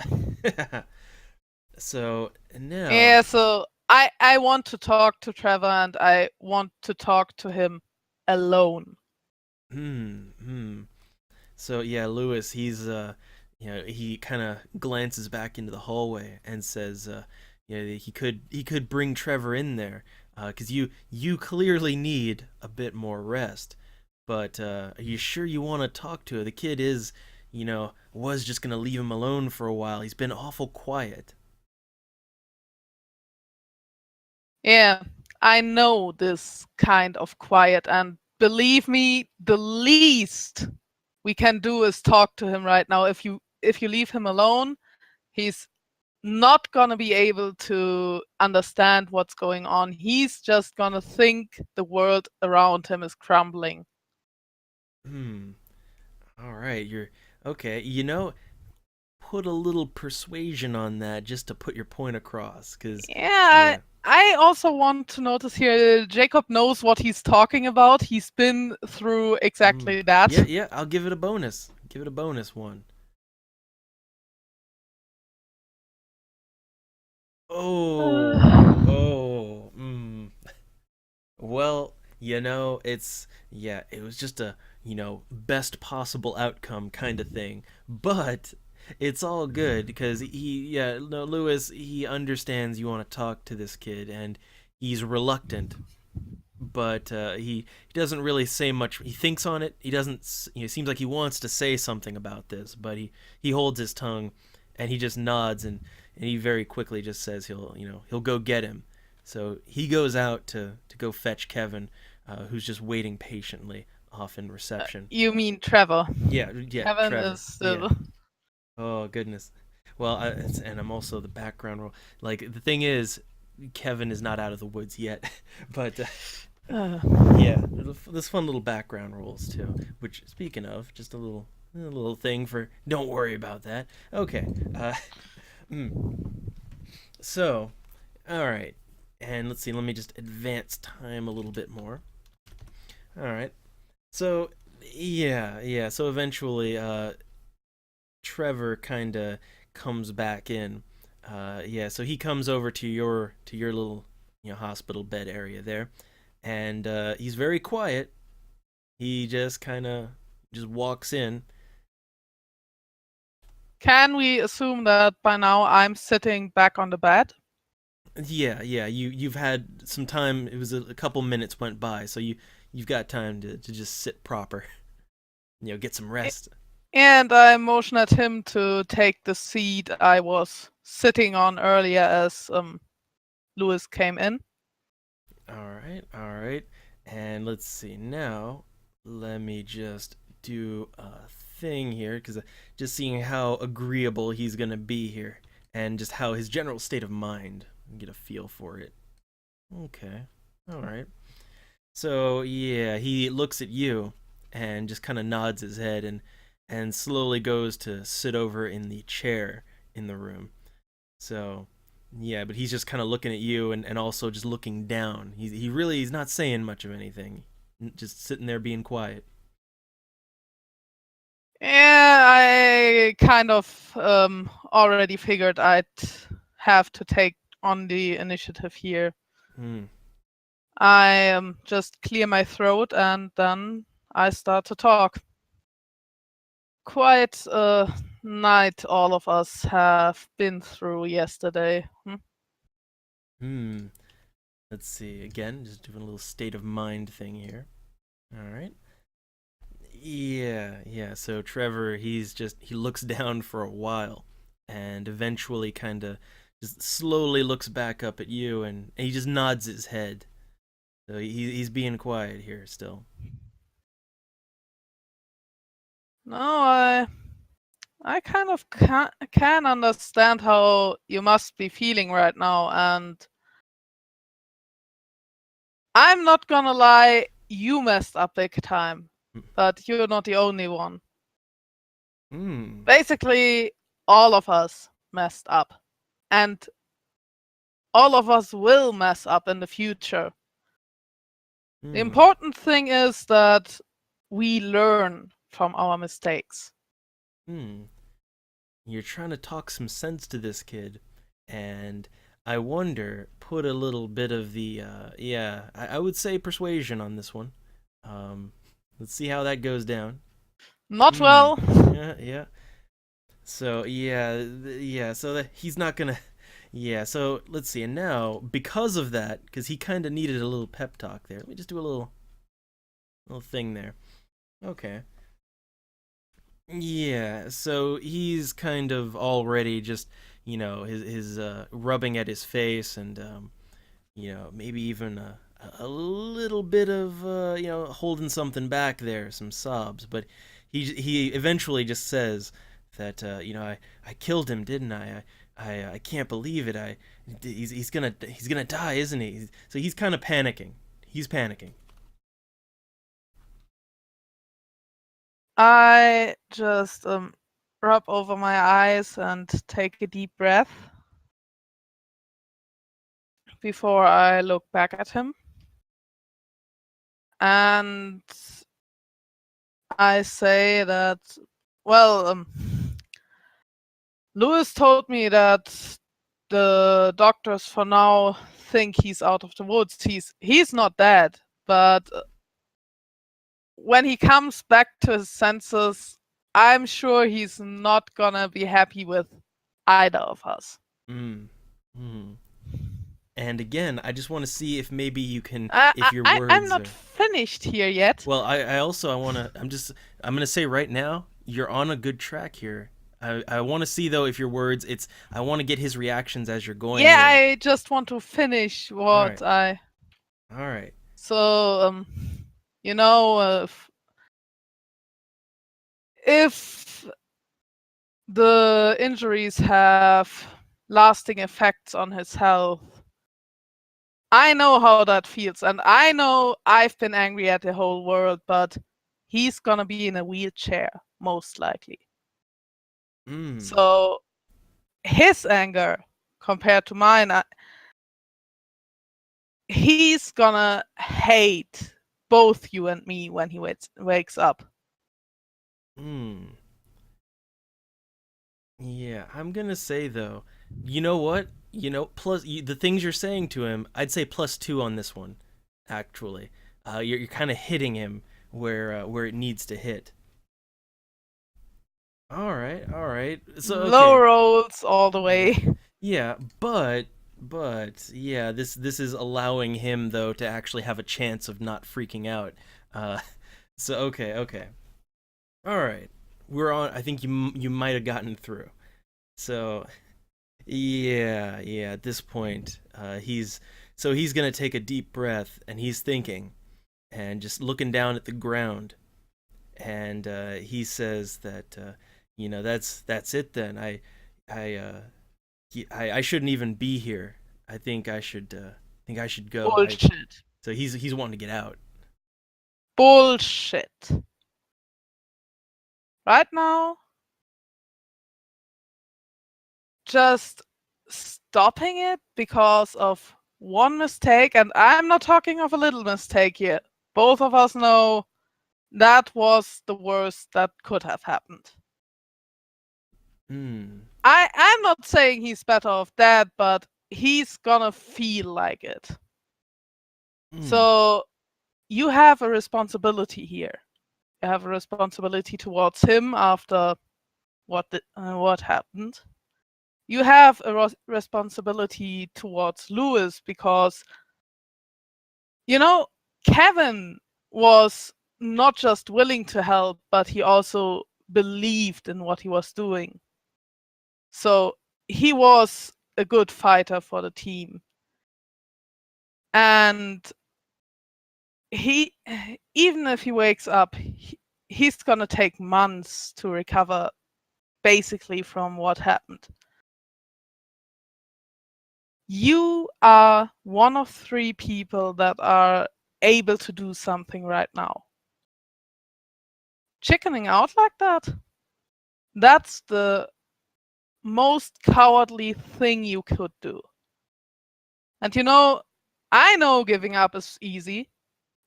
so now, Yeah, so I want to talk to Trevor and I want to talk to him alone. hmm. So yeah, Lewis, he kind of glances back into the hallway and says, he could bring Trevor in there, because you clearly need a bit more rest. But are you sure you want to talk to her? The kid was just gonna leave him alone for a while. He's been awful quiet. Yeah, I know this kind of quiet, and believe me, the least we can do is talk to him right now. If you leave him alone, he's not gonna be able to understand what's going on. He's just gonna think the world around him is crumbling. Hmm. All right, you're okay. Put a little persuasion on that just to put your point across, because Yeah, yeah. I also want to notice here Jacob knows what he's talking about. He's been through Mm. exactly that. Yeah, yeah, I'll give it a bonus. Give it a bonus one. Oh, Uh, oh, Well, it was just a, best possible outcome kind of thing. But it's all good because yeah, no, Lewis, he understands you want to talk to this kid and he's reluctant, but he doesn't really say much. He thinks on it. He doesn't. It seems like he wants to say something about this, but he holds his tongue, and he just nods and he very quickly just says he'll go get him. So he goes out to go fetch Kevin, who's just waiting patiently off in reception. you mean Trevor? Yeah, yeah, Kevin is Trevor. Yeah. still. Oh goodness. Well, and I'm also the background role. Like the thing is, Kevin is not out of the woods yet, but Uh, yeah, there's fun little background rules too. Which, speaking of, just a little thing for. Don't worry about that. Okay. Mm, so, all right, and let's see. Let me just advance time a little bit more. All right. So, yeah, yeah. So eventually, Trevor kind of comes back in. Yeah. So he comes over to your little hospital bed area there, and he's very quiet. He just kind of just walks in. can we assume that by now I'm sitting back on the bed? Yeah, yeah. You've had some time. It was a couple minutes went by, so you've got time to just sit proper. Get some rest. And I motion at him to take the seat I was sitting on earlier as Lewis came in. All right, all right. And let's see now. Let me just do a thing here because just seeing how agreeable he's gonna be here and just how his general state of mind. Get a feel for it. Okay. All right. So yeah, he looks at you and just kind of nods his head and slowly goes to sit over in the chair in the room. So, yeah, but he's just kind of looking at you and also just looking down. He's not saying much of anything, just sitting there being quiet. Yeah, I kind of already figured I'd have to take on the initiative here. Hmm. I just clear my throat and then I start to talk. Quite a night all of us have been through yesterday. Hmm. Let's see. Again, just doing a little state of mind thing here. All right. Yeah. So Trevor, he looks down for a while, and eventually, kind of, just slowly looks back up at you, and he just nods his head. So he's being quiet here still. No, I kind of can understand how you must be feeling right now, and I'm not gonna lie, you messed up big time, but you're not the only one. Hmm. Basically, all of us messed up, and all of us will mess up in the future. The Hmm. important thing is that we learn from our mistakes. Hmm. You're trying to talk some sense to this kid, and I wonder, put a little bit of the yeah, I would say persuasion on this one. Um, let's see how that goes down. Not Hmm. well. Yeah. So yeah. So he's not gonna. Yeah. So let's see. And now, because of that, because he kind of needed a little pep talk there. Let me just do a little thing there. Okay. Yeah, so he's kind of already just, his rubbing at his face, and maybe even a little bit of holding something back there, some sobs, but he eventually just says that I killed him, didn't I? I can't believe it. He's gonna die, isn't he? So he's kind of panicking. He's panicking. I just rub over my eyes and take a deep breath before I look back at him. And I say that, well, Lewis told me that the doctors for now think he's out of the woods. He's not dead, but when he comes back to his senses, I'm sure he's not gonna be happy with either of us. Mm. Mm. And again, I just want to see if maybe you can, I, if your I'm words not are. finished here yet. Well, I also I want to. I'm gonna say right now you're on a good track here. I want to see though if your words. I want to get his reactions as you're going Yeah, here. I just want to finish All what right, I. all right. So, you know, if the injuries have lasting effects on his health, I know how that feels, and I know I've been angry at the whole world, but he's gonna be in a wheelchair, most likely. Mm. So his anger compared to mine, he's gonna hate both you and me when he wakes up. Mm. Yeah, I'm gonna say though. You know what? The things you're saying to him, I'd say +2 on this one. Actually, you're kind of hitting him where it needs to hit. All right, all right. So Low okay. rolls all the Yeah. way. Yeah, but yeah, this is allowing him though to actually have a chance of not freaking out. Uh so okay. All right. We're on. I think you might have gotten through. So, yeah, at this point, he's going to take a deep breath, and he's thinking and just looking down at the ground, and he says that that's it then. I I shouldn't even be here. I think I should go. I Bullshit. So he's wanting to get out. Bullshit. right now, just stopping it because of one mistake, and I'm not talking of a little mistake here. Both of us know that was the worst that could have happened. I'm not saying he's better off dead, but he's gonna feel like it. So you have a responsibility here. You have a responsibility towards him after what happened. You have a responsibility towards Lewis because, you know, Kevin was not just willing to help, but he also believed in what he was doing. So he was a good fighter for the team. And he, even if he wakes up, he's gonna take months to recover basically from what happened. You are one of 3 people that are able to do something right now. Chickening out like that? That's the most cowardly thing you could do. And you know, I know giving up is easy.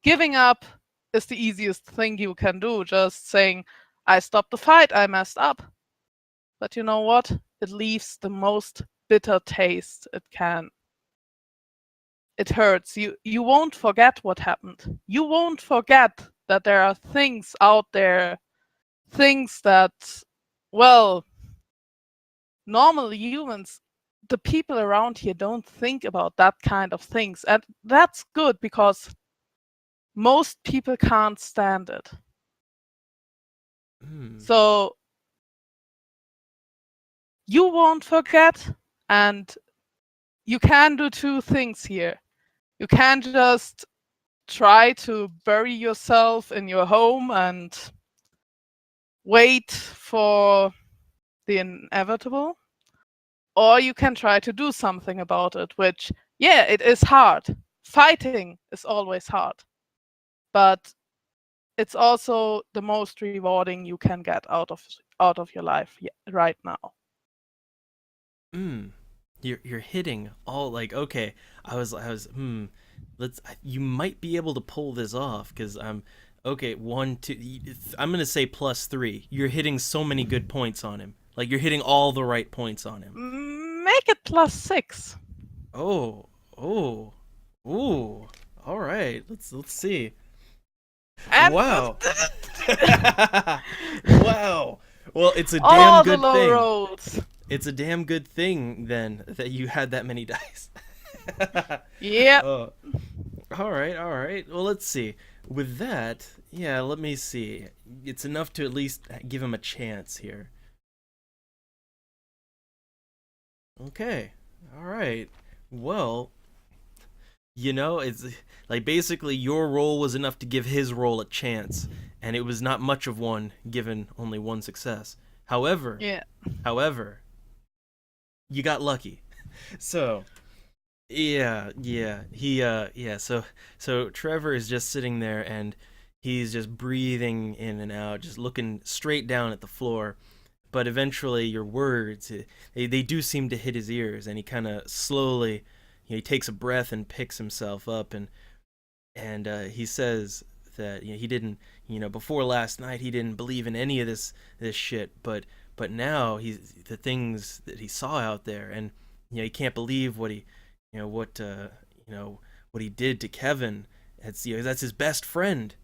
Giving up is the easiest thing you can do, just saying, I stopped the fight, I messed up. But you know what? It leaves the most bitter taste it can. It hurts. You won't forget what happened. You won't forget that there are things out there, things that, well, normal humans, the people around here don't think about that kind of things. And that's good because most people can't stand it. So you won't forget, and you can do 2 things here. You can just try to bury yourself in your home and wait for the inevitable, or you can try to do something about it, which, yeah, it is hard. Fighting is always hard, but it's also the most rewarding you can get out of your life right now. You're hitting all, like, okay. I was you might be able to pull this off because okay, 1 2, I'm gonna say +3. You're hitting so many good points on him. Like, you're hitting all the right points on him. Make it +6. Oh, ooh. All right, let's see. And Wow. Wow. Well, it's a all damn good the low thing. rolls. It's a damn good thing then that you had that many dice. Yeah. Oh. All right. Well, let's see. With that, yeah, let me see. It's enough to at least give him a chance here. Okay. All right. Well, it's like basically your roll was enough to give his roll a chance, and it was not much of one given only 1 success. However, you got lucky. So, yeah, so Trevor is just sitting there and he's just breathing in and out, just looking straight down at the floor. But eventually your words, they do seem to hit his ears, and he kind of slowly, he takes a breath and picks himself up, and he says that he didn't, before last night he didn't believe in any of this shit, but now he's the things that he saw out there, and he can't believe what he, what he did to Kevin. That's his best friend,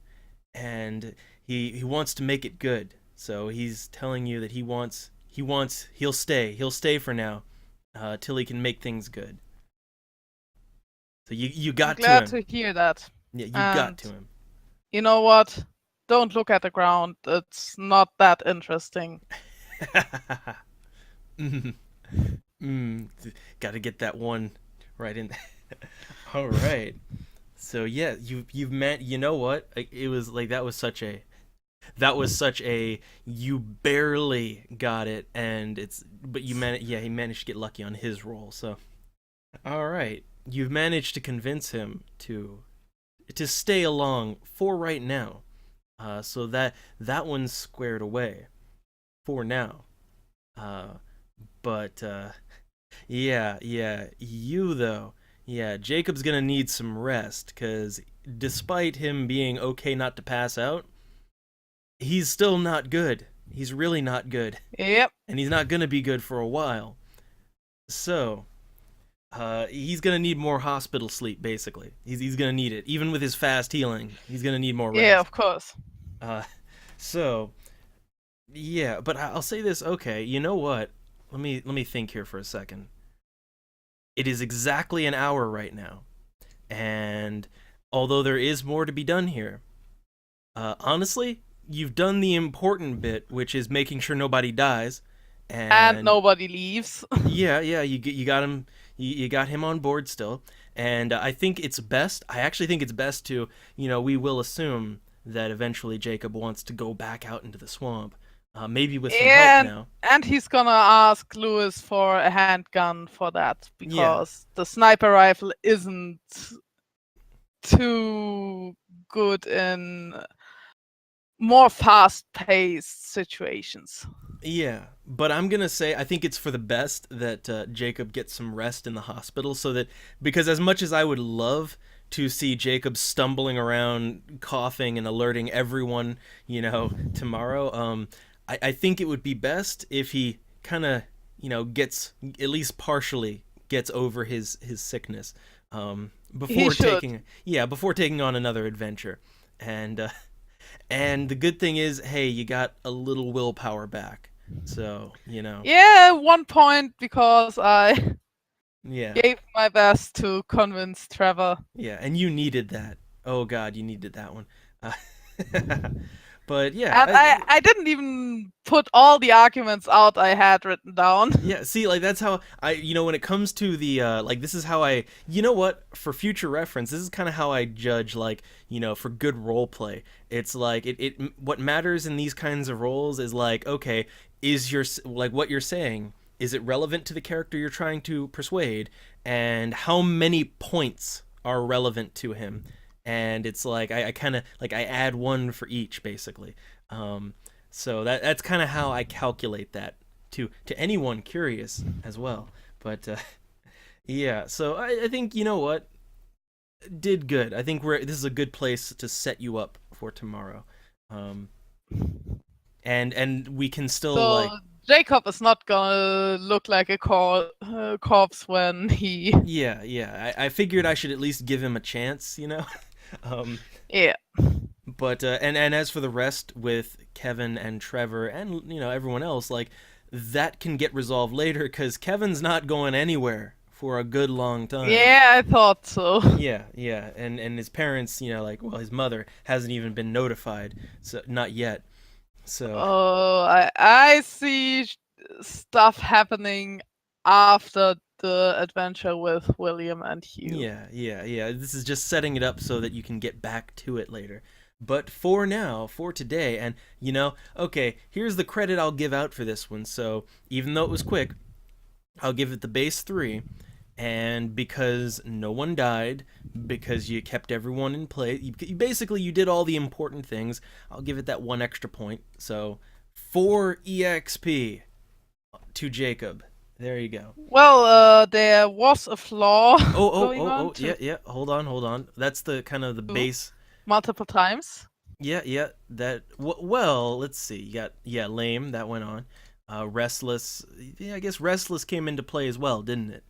and he wants to make it good. So he's telling you that he'll stay for now, till he can make things good. So you got to him. I'm glad to hear that. Yeah, you got to him. You know what? Don't look at the ground. It's not that interesting. Got to get that one right in. All right. So yeah, you've met. You know what? It was like that was such a you barely got it, and but you managed. Yeah, he managed to get lucky on his roll. So, all right, you've managed to convince him to stay along for right now. So that one's squared away. for now. Uh, but yeah, you though. Yeah, Jacob's gonna need some rest because despite him being okay not to pass out, he's still not good. He's really not good, Yep. and he's not gonna be good for a while. So, he's gonna need more hospital sleep. Basically, he's gonna need it. Even with his fast healing, he's gonna need more Yeah, rest. of course. Uh, so yeah, but I'll say this. Okay, you know what? Let me think here for a second. It is exactly an hour right now, and although there is more to be done here, honestly, you've done the important bit, which is making sure nobody dies, And and nobody leaves. yeah, you got him, you got him on board still, and I think it's best. I actually think it's best to, we will assume that eventually Jacob wants to go back out into the swamp, maybe with some help And now. and he's gonna ask Lewis for a handgun for that Yeah, because the sniper rifle isn't too good in more fast-paced situations. yeah, but I'm gonna say I think it's for the best that Jacob gets some rest in the hospital, so that because as much as I would love to see Jacob stumbling around, coughing and alerting everyone, tomorrow, I think it would be best if he kind of, gets at least partially gets over his sickness, He before should. taking on another adventure, and and the good thing is, hey, you got a little willpower back. So, Yeah, 1 point because I yeah. gave my best to convince Trevor. Yeah, and you needed that. Oh god, you needed that one. Uh, but yeah, And I didn't even put all the arguments out I had written down. yeah, see, like that's how when it comes to the like this is how I, what, for future reference, this is kind of how I judge, like, for good role play. It's like what matters in these kinds of roles is like, okay, is your like what you're saying, is it relevant to the character you're trying to persuade, and how many points are relevant to him? And it's like I kind of like I add one for each basically. So that's kind of how I calculate that to anyone curious as well. But yeah, so I think, you know what, did good. I think this is a good place to set you up for tomorrow, um, and we can still So like Jacob is not gonna look like a corpse when he. yeah. I figured I should at least give him a chance, um, Yeah. but and as for the rest with Kevin and Trevor and everyone else, like that can get resolved later because Kevin's not going anywhere for a good long time. Yeah, I thought so. Yeah, and his parents, like, well, his mother hasn't even been notified, so not yet. So Oh, I see stuff happening after the adventure with William and Hugh. yeah. This is just setting it up so that you can get back to it later. But for now, for today, and okay, here's the credit I'll give out for this one. So even though it was quick, I'll give it the base 3. And because no one died, because you kept everyone in place, basically you did all the important things, I'll give it that 1 extra point. So 4 EXP to Jacob. There you go. Well, there was a flaw going on Oh, yeah. Hold on. That's the kind of the base. multiple times. Yeah. That well, let's see. You got lame. That went on. Restless. Yeah, I guess restless came into play as well, didn't it?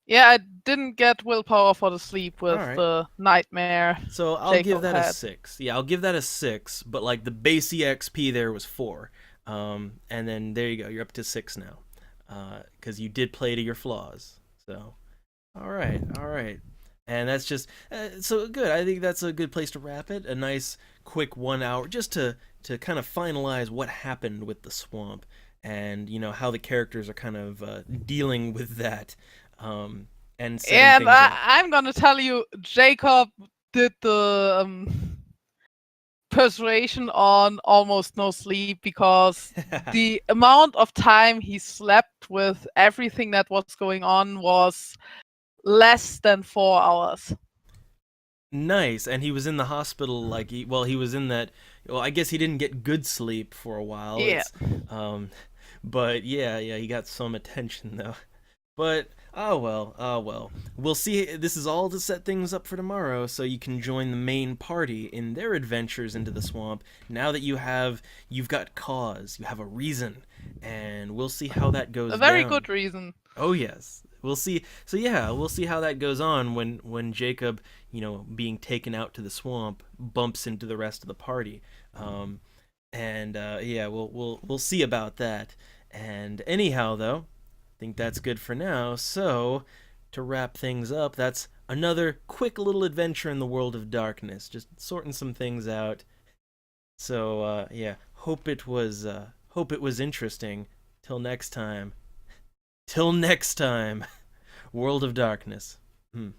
Yeah, I didn't get willpower for the sleep with Alright. the nightmare. So I'll Jacob give that a had. 6. Yeah, I'll give that a 6. But like the base EXP there was 4. And then there you go. You're up to 6 now. Because you did play to your flaws. So, all right. And that's just so good. I think that's a good place to wrap it. A nice, quick 1 hour, just to kind of finalize what happened with the swamp, and how the characters are kind of dealing with that, and setting And things up. I'm gonna tell you, Jacob did the persuasion on almost no sleep because the amount of time he slept with everything that was going on was less than 4 hours. Nice. And he was in the hospital, like he was in that well, I guess he didn't get good sleep for a while. Yeah. Um, but yeah, he got some attention though. But oh well. We'll see. This is all to set things up for tomorrow, so you can join the main party in their adventures into the swamp. Now that you've got cause, you have a reason, and we'll see how that goes A very down. good reason. Oh yes, we'll see. So yeah, we'll see how that goes on when Jacob, being taken out to the swamp, bumps into the rest of the party. Um, and yeah, we'll see about that. And anyhow, though, I think that's good for now. So to wrap things up, that's another quick little adventure in the world of darkness, just sorting some things out. So yeah, hope it was interesting. Till next time. Till next time. World of Darkness. Hmm.